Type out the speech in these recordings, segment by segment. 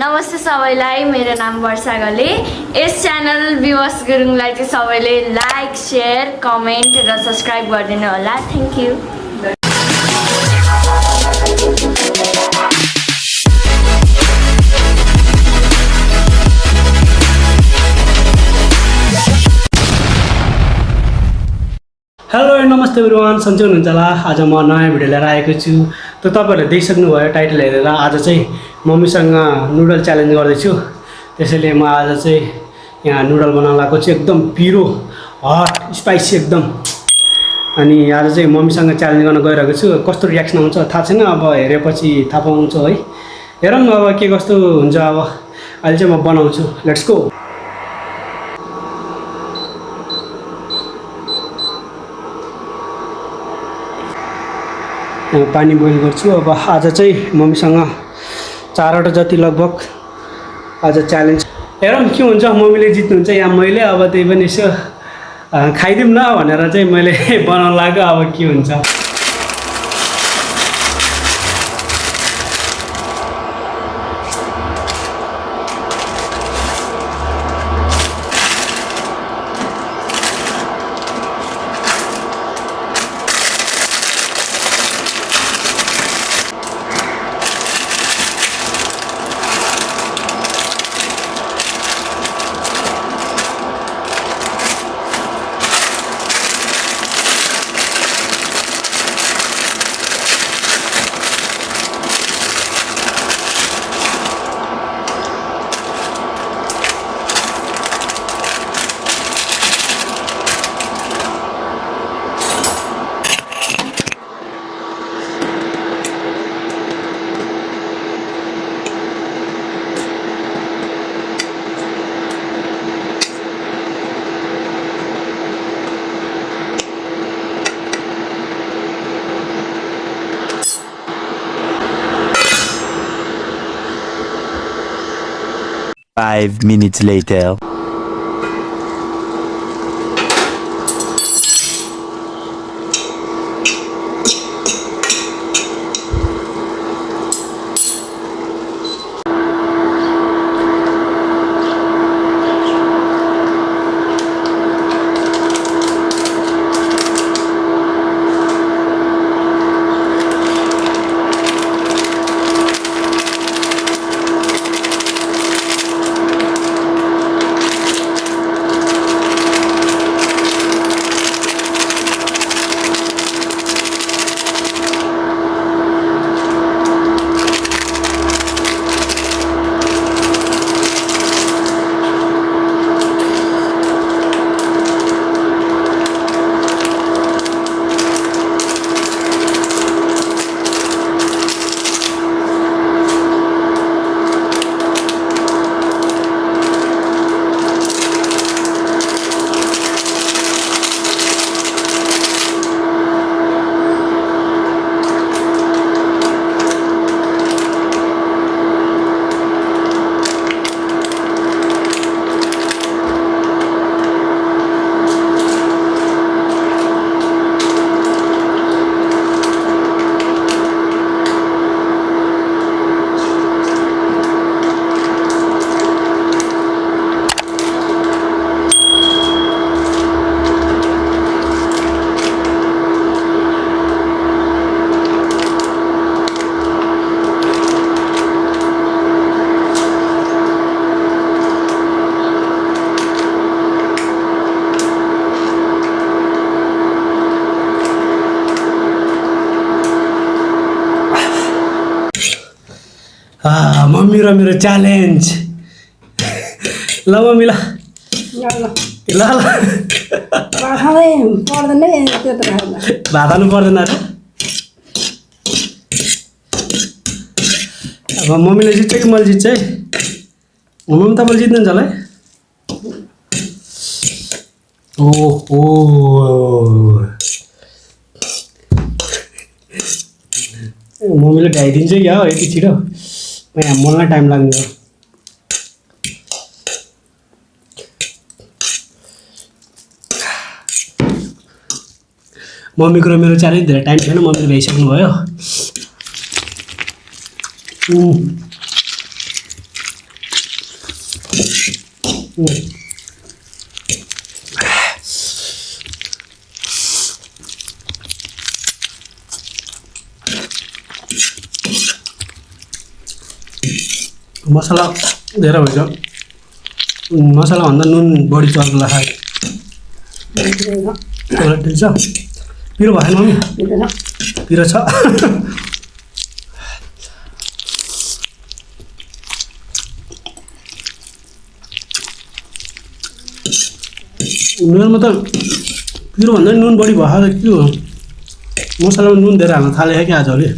नमस्ते सबैलाई, मेरो नाम वर्षा गले। यस च्यानल व्युअर्स गुरुङलाई चाहिँ सबैले लाइक, शेयर, कमेन्ट र सब्स्क्राइब गरिदिनु होला। Thank you. हेलो नमस्ते एभ्रिवान, सन्चै हुनुहुन्छ होला। आज म नयाँ भिडियो लिएर आएको छु। त तपाईहरुले देखिसक्नुभयो टाइटल हेरेर। आज चाहिँ मम्मीसँग नुडल च्यालेन्ज गर्दैछु। त्यसैले म आज चाहिँ यहाँ नुडल बनाउन लागेको छु, एकदम पिरो, हट, स्पाइसी एकदम। अनि आज चाहिँ मम्मीसँग च्यालेन्ज गर्न गइरहेको छु। कस्तो रियाक्सन आउँछ थाहा छैन, अब हेरेपछि थाहा पाउँछु है। हेरौँ अब के कस्तो हुन्छ। अब अहिले चाहिँ म बनाउँछु, लेट्स गो। पानी बोइल गर्छु। अब आज चाहिँ मम्मीसँग 4वटा जति लगभग आज च्यालेन्ज। हेरौँ के हुन्छ, मम्मीले जित्नुहुन्छ या मैले। अब त्यही पनि यसो खाइदिउँ न भनेर चाहिँ मैले बनाउन लाग्यो। अब के हुन्छ। Five minutes later. मम्मी र मेरो च्यालेन्ज। ल मम्मी, ल ल ल भात हाल्नु पर्दैन र। अब मम्मीले जित्छ कि मैले जित्छ है। मम्मी तपाईँले जित्नुहुन्छ होला है। ओहो, मम्मीले ढाइदिन्छ क्या हो यति छिटो। यहाँ मलाई टाइम लाग्ने हो। मम्मीको र मेरो च्यालेन्ज धेरै टाइम छैन, मम्मीले भ्याइसक्नु भयो। मसला धेरै भएछ मसलाभन्दा नुन बढी चल्ला खायो ठिक छ पिरो भएन मम्मी पिरो छ मेरोमा त पिरोभन्दा नुन बढी भयो के हो मसलामा नुन धेरै हाल्न थालेको क्या आजले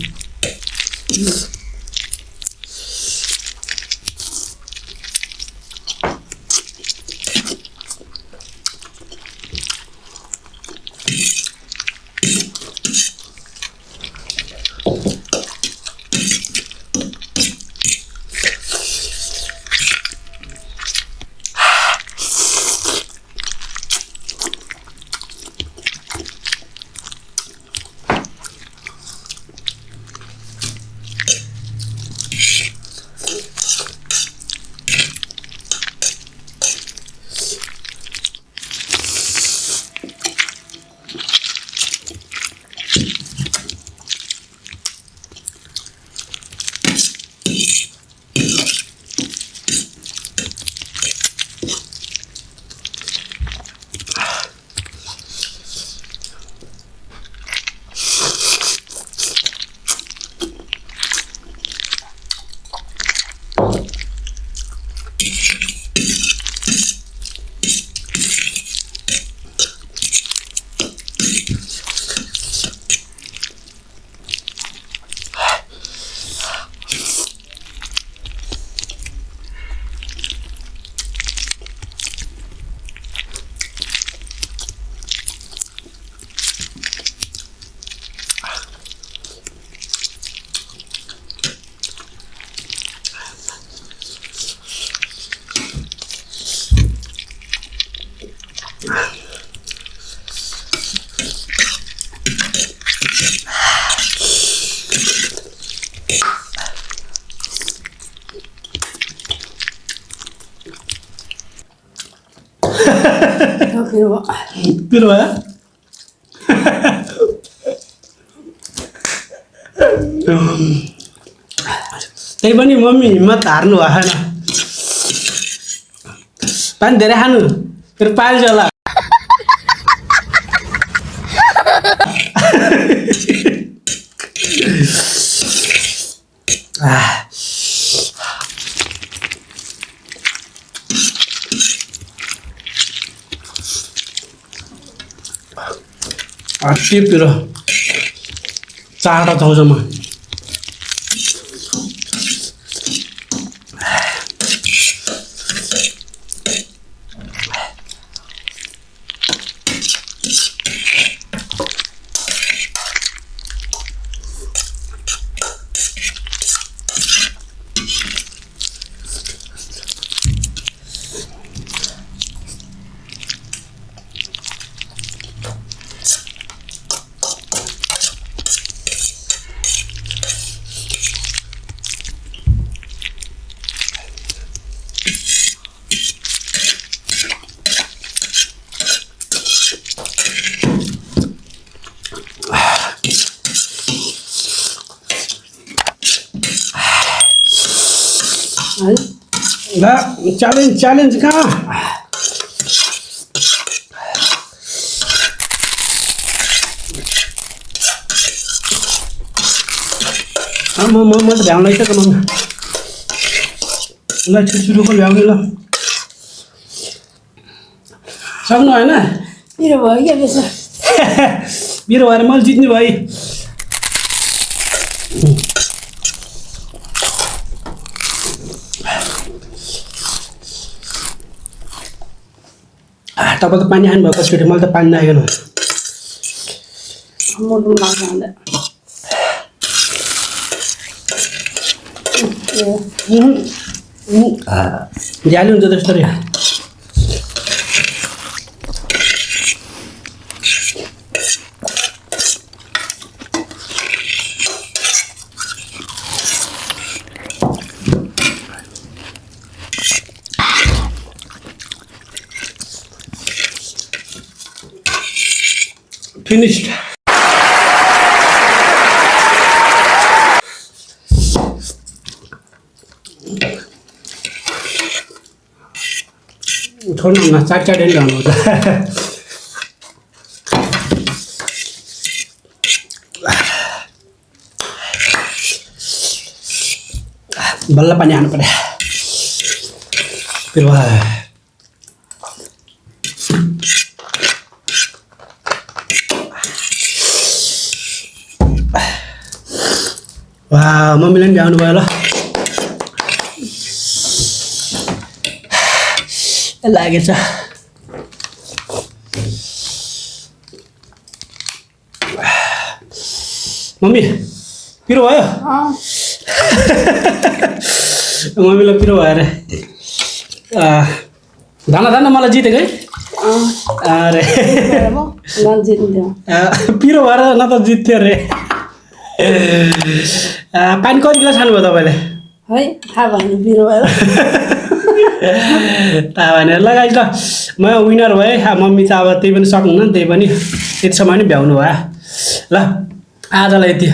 पिरो भयो त्यही पनि मम्मी हिम्मत हार्नु भएन पानी धेरै खानु फेरि पाल्छ होला अति पिरो चारवटा चाउचाउमा ला च्यालेन्ज च्यालेन्ज कहाँ म त भ्याउनु लागिसक्यो मम्मी ल छिटो भ्याउने ल सक्नु होइन मेरो भयो क्या बेस मेरो भएर मैले जित्ने भएँ तपाईँ त पानी खानु भएको छिटो मैले त पानी नआइकन मोटो लाग्छ अन्त झ्याली हुन्छ त्यस्तो रे फिनिस्ड छोड्नु न चाटचाटै ल्याउनु हुन्छ बल्ल पानी हाल्नु पर्यो फिर वाह मम्मीले पनि भ्याउनु भयो ल लागेछ मम्मी पिरो भयो मम्मीलाई पिरो भयो अरे धाना मलाई जितेको है अरे पिरो भएर न त जित्थ्यो अरे पानी कति गिलास खानुभयो तपाईँले है थाहा भएन पिरो भएर थाहा भएन ल गाइस ल म विनर भएँ मम्मी चाहिँ अब त्यही पनि सक्नुहुन्न त्यही पनि त्यतिसम्म नि भ्याउनु भयो ल आजलाई यति